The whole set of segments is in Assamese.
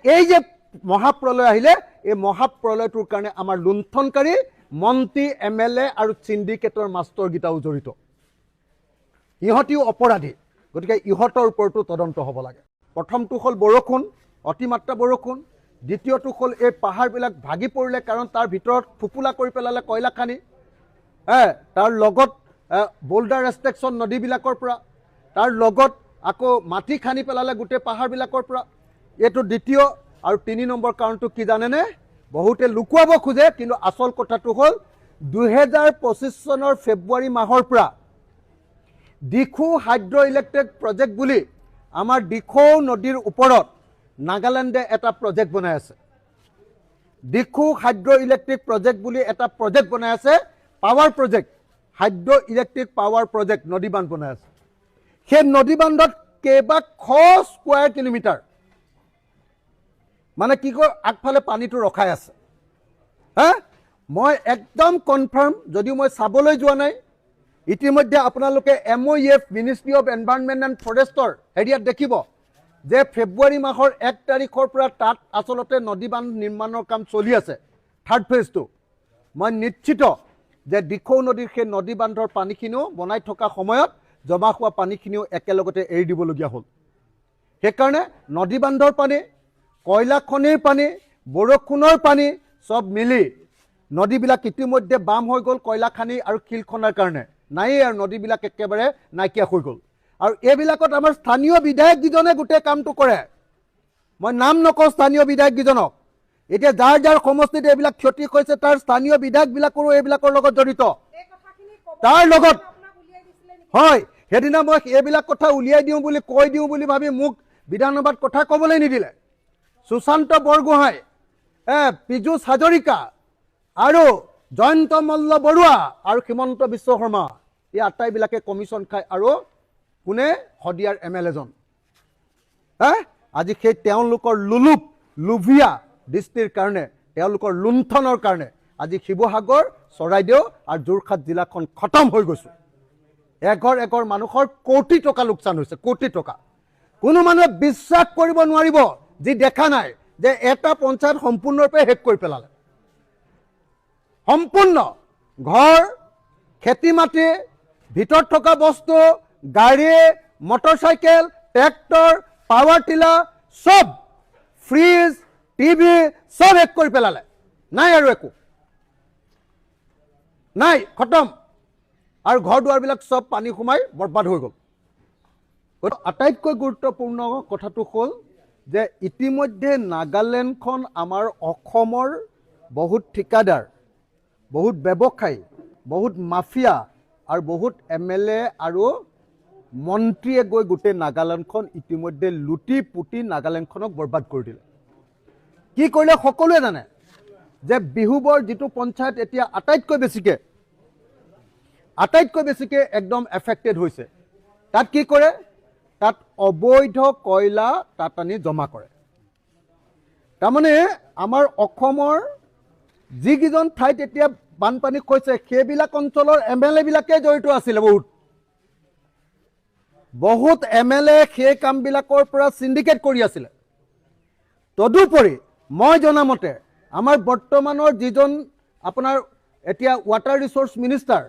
এই যে মহাপ্ৰলয় আহিলে এই মহাপ্ৰলয়টোৰ কাৰণে আমাৰ লুণ্ঠনকাৰী মন্ত্ৰী MLA আৰু চিণ্ডিকেটৰ মাষ্টৰকেইটাও জড়িত ইহঁতিও অপৰাধী গতিকে ইহঁতৰ ওপৰতো তদন্ত হ'ব লাগে প্ৰথমটো হ'ল বৰষুণ অতিমাত্ৰা বৰষুণ দ্বিতীয়টো হ'ল এই পাহাৰবিলাক ভাগি পৰিলে কাৰণ তাৰ ভিতৰত ফুপুলা কৰি পেলালে কয়লা খানি তাৰ লগত বোল্ডাৰ ৰেষ্ট্ৰিকশ্যন নদীবিলাকৰ পৰা তাৰ লগত আকৌ মাটি খানি পেলালে গোটেই পাহাৰবিলাকৰ পৰা এইটো দ্বিতীয় আৰু 3 নম্বৰ কাৰণটো কি জানেনে বহুতে লুকুৱাব খোজে কিন্তু আচল কথাটো হ'ল 2025 চনৰ ফেব্ৰুৱাৰী মাহৰ পৰা দিখৌ হাইড্ৰ ইলেক্ট্ৰিক প্ৰজেক্ট বুলি আমাৰ দিখৌ নদীৰ ওপৰত নাগালেণ্ডে এটা প্ৰজেক্ট বনাই আছে দিখৌ হাইড্ৰ ইলেক্ট্ৰিক প্ৰজেক্ট বুলি এটা প্ৰজেক্ট বনাই আছে power project hydro electric power project নদী বান্ধ বনাই আছে সেই নদী বান্ধত কেইবা শ স্কয়াৰ কিলোমিটাৰ মানে কি কয় আগফালে পানীটো ৰখাই আছে মই একদম কনফাৰ্ম যদিও মই চাবলৈ যোৱা নাই ইতিমধ্যে আপোনালোকে MOEF ministry of environment and ফৰেষ্টৰ এৰিয়াত দেখিব যে ফেব্ৰুৱাৰী মাহৰ 1 তাৰিখৰ পৰা তাত আচলতে নদী বান্ধ নিৰ্মাণৰ কাম চলি আছে থাৰ্ড ফেজটো মই নিশ্চিত যে দিখৌ নদীৰ সেই নদী বান্ধৰ পানীখিনিও বনাই থকা সময়ত জমা হোৱা পানীখিনিও একেলগতে এৰি দিবলগীয়া হ'ল সেইকাৰণে নদী বান্ধৰ পানী কয়লা খনিৰ পানী বৰষুণৰ পানী সব মিলি নদীবিলাক ইতিমধ্যে বাম হৈ গ'ল কয়লা খানি আৰু শিল খনাৰ কাৰণে নাই আৰু নদীবিলাক একেবাৰে নাইকিয়া হৈ গ'ল আৰু এইবিলাকত আমাৰ স্থানীয় বিধায়কগিজনে গোটেই কামটো কৰে মই নাম নকওঁ স্থানীয় বিধায়কগিজনক এতিয়া যাৰ যাৰ সমষ্টিত এইবিলাক ক্ষতি হৈছে তাৰ স্থানীয় বিধায়কবিলাকৰো এইবিলাকৰ লগত জড়িত তাৰ লগত হয় সেইদিনা মই এইবিলাক কথা উলিয়াই দিওঁ বুলি কৈ দিওঁ বুলি ভাবি মোক বিধানসভাত কথা ক'বলৈ নিদিলে সুশান্ত বৰগোহাঁই পীযুষ হাজৰিকা আৰু জয়ন্ত মল্ল বৰুৱা আৰু হিমন্ত বিশ্ব শৰ্মা এই আটাইবিলাকে কমিশ্যন খায় আৰু কোনে শদিয়াৰ MLA জন আজি সেই তেওঁলোকৰ লুভিয়া দৃষ্টিৰ কাৰণে তেওঁলোকৰ লুণ্ঠনৰ কাৰণে আজি শিৱসাগৰ চৰাইদেউ আৰু যোৰহাট জিলাখন খতম হৈ গৈছে এঘৰ মানুহৰ কোটি টকা লোকচান হৈছে কোটি টকা কোনো মানুহে বিশ্বাস কৰিব নোৱাৰিব যি দেখা নাই যে এটা পঞ্চায়ত সম্পূৰ্ণৰূপে শেষ কৰি পেলালে সম্পূৰ্ণ ঘৰ খেতি মাটি ভিতৰত থকা বস্তু গাড়ী মটৰচাইকেল ট্ৰেক্টৰ পাৱাৰ টিলাৰ সব ফ্ৰিজ টিভি সব শেষ কৰি পেলালে নাই আৰু একো নাই খতম আৰু ঘৰ দুৱাৰবিলাক সব পানী সোমাই বৰবাদ হৈ গ'ল আটাইতকৈ গুৰুত্বপূৰ্ণ কথাটো হ'ল যে ইতিমধ্যে নাগালেণ্ডখন আমাৰ অসমৰ বহুত ঠিকাদাৰ বহুত ব্যৱসায়ী বহুত মাফিয়া আৰু বহুত MLA আৰু মন্ত্ৰীয়ে গৈ গোটেই নাগালেণ্ডখন ইতিমধ্যে লুটি পুটি নাগালেণ্ডখনক বৰবাদ কৰি দিলে কি কৰিলে সকলোৱে জানে যে বিহুবৰ যিটো পঞ্চায়ত এতিয়া আটাইতকৈ বেছিকে একদম এফেক্টেড হৈছে তাত কি কৰে তাত অবৈধ কয়লা তাত আনি জমা কৰে তাৰমানে আমাৰ অসমৰ যিকেইজন ঠাইত এতিয়া বানপানী হৈছে সেইবিলাক অঞ্চলৰ MLA বিলাকে জড়িত আছিলে বহুত MLA সেই কামবিলাকৰ পৰা সিন্ডিকেট কৰি আছিলে তদুপৰি মই জনামতে আমাৰ বৰ্তমানৰ যিজন আপোনাৰ এতিয়া ৱাটাৰ ৰিসোৰ্স মিনিষ্টাৰ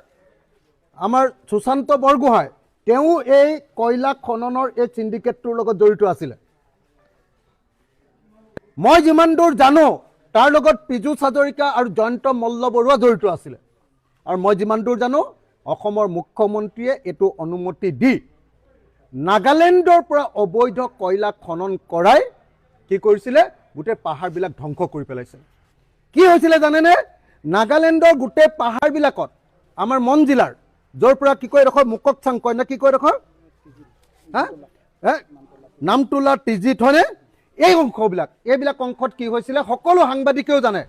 আমাৰ সুশান্ত বৰগোহাঁই তেওঁ এই কয়লা খননৰ এই সিন্ডিকেটটোৰ লগত জড়িত আছিলে মই যিমান দূৰ জানো তাৰ লগত পীযুষ হাজৰিকা আৰু জয়ন্ত মল্ল বৰুৱা জড়িত আছিলে আৰু মই যিমান দূৰ জানো অসমৰ মুখ্যমন্ত্ৰীয়ে এইটো অনুমতি দি নাগালেণ্ডৰ পৰা অবৈধ কয়লা খনন কৰাই কি কৰিছিলে গোটেই পাহাৰবিলাক ধ্বংস কৰি পেলাইছে কি হৈছিলে জানেনে নাগালেণ্ডৰ গোটেই পাহাৰবিলাকত আমাৰ মন জিলাৰ য'ৰ পৰা কি কয় এডোখৰ মুককচাং কয় না কি কয় এডোখৰ নামটোলা টিজিত হয়নে এই এইবিলাক অংশত কি হৈছিলে সকলো সাংবাদিকেও জানে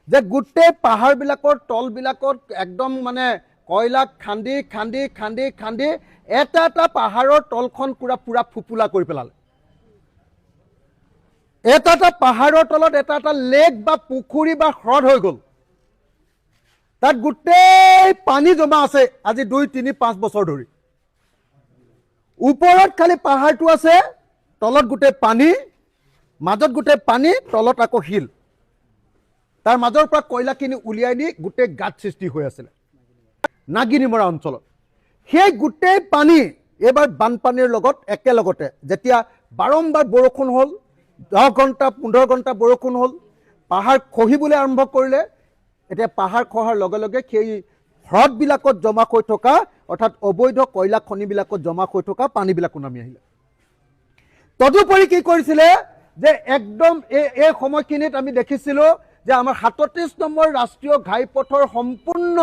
যে গোটেই পাহাৰবিলাকৰ তলবিলাকত একদম মানে কয়লা খান্দি খান্দি খান্দি খান্দি এটা এটা পাহাৰৰ তলখন পুৰা ফুপুলা কৰি পেলালে এটা এটা পাহাৰৰ তলত এটা এটা লেক বা পুখুৰী বা হ্ৰদ হৈ গ'ল তাত গোটেই পানী জমা আছে আজি 2-3-5 বছৰ ধৰি ওপৰত খালি পাহাৰটো আছে তলত গোটেই পানী মাজত গোটেই পানী, তলত আকৌ শিল, তাৰ মাজৰ পৰা কয়লাখিনি উলিয়াই নি গোটেই গাঁত সৃষ্টি হৈ আছিলে নাগিনিমৰা অঞ্চলত। সেই গোটেই পানী এইবাৰ বানপানীৰ লগত একেলগতে যেতিয়া বাৰম্বাৰ বৰষুণ হ'ল, 10 ঘণ্টা 15 ঘণ্টা বৰষুণ হ'ল, পাহাৰ খহিবলৈ আৰম্ভ কৰিলে। এতিয়া পাহাৰ খহাৰ লগে লগে সেই হ্ৰদবিলাকত জমা হৈ থকা অৰ্থাৎ অবৈধ কয়লা খনিবিলাকত জমা হৈ থকা পানীবিলাকো নামি আহিলে। তদুপৰি কি কৰিছিলে যে একদম এই সময়খিনিত আমি দেখিছিলোঁ যে আমাৰ 37 নম্বৰ ৰাষ্ট্ৰীয় ঘাইপথৰ সম্পূৰ্ণ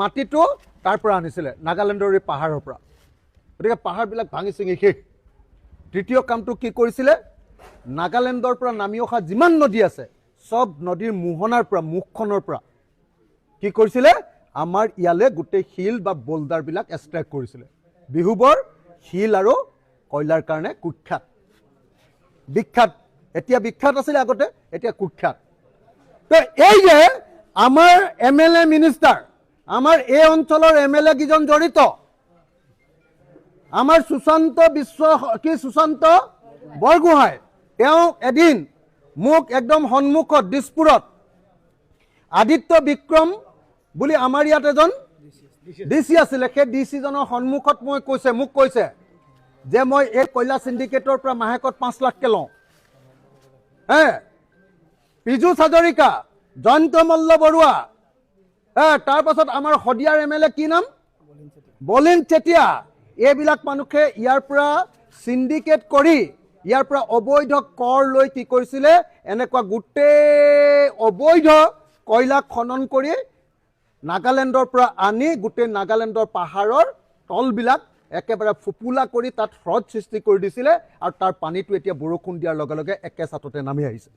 মাটিটো তাৰ পৰা আনিছিলে, নাগালেণ্ডৰ এই পাহাৰৰ পৰা। গতিকে পাহাৰবিলাক ভাঙি চিঙি শেষ। তৃতীয় কামটো কি কৰিছিলে, নাগালেণ্ডৰ পৰা নামি অহা যিমান নদী আছে চব নদীৰ মোহনাৰ পৰা, মুখখনৰ পৰা কি কৰিছিলে, আমাৰ ইয়ালৈ গোটেই শিল বা বোল্ডাৰবিলাক এক্সট্ৰেক্ট কৰিছিলে। বিহুবৰ শিল আৰু কয়লাৰ কাৰণে কুখ্যাত, বিখ্যাত। এতিয়া বিখ্যাত আছিলে আগতে, এতিয়া কুখ্যাত। তো এই যে আমাৰ MLA মিনিষ্টাৰ, আমাৰ এই অঞ্চলৰ MLA কেইজন জড়িত, আমাৰ সুশান্ত বৰগোহাঁই, তেওঁ এদিন মোক একদম সন্মুখত দিছপুৰত আদিত্য বিক্ৰম বুলি আমাৰ ইয়াত এজন DC আছিলে, সেই DC-জনৰ সন্মুখত মোক কৈছে যে মই এই কয়লা চিণ্ডিকেটৰ পৰা মাহেকত 5 লাখকে লওঁ। পীযুষ হাজৰিকা, জয়ন্ত মল্ল বৰুৱা, তাৰ পাছত আমাৰ শদিয়াৰ MLA কি নাম, বলিন চেতিয়া, এইবিলাক মানুহে ইয়াৰ পৰা চিণ্ডিকেট কৰি ইয়াৰ পৰা অবৈধ কৰ লৈ কি কৰিছিলে, এনেকুৱা গোটেই অবৈধ কয়লা খনন কৰি নাগালেণ্ডৰ পৰা আনি গোটেই নাগালেণ্ডৰ পাহাৰৰ তলবিলাক একেবাৰে ফুপুলা কৰি তাত হ্ৰদ সৃষ্টি কৰি দিছিলে। আৰু তাৰ পানীটো এতিয়া বৰষুণ দিয়াৰ লগে লগে একে ছাটতে নামি আহিছে।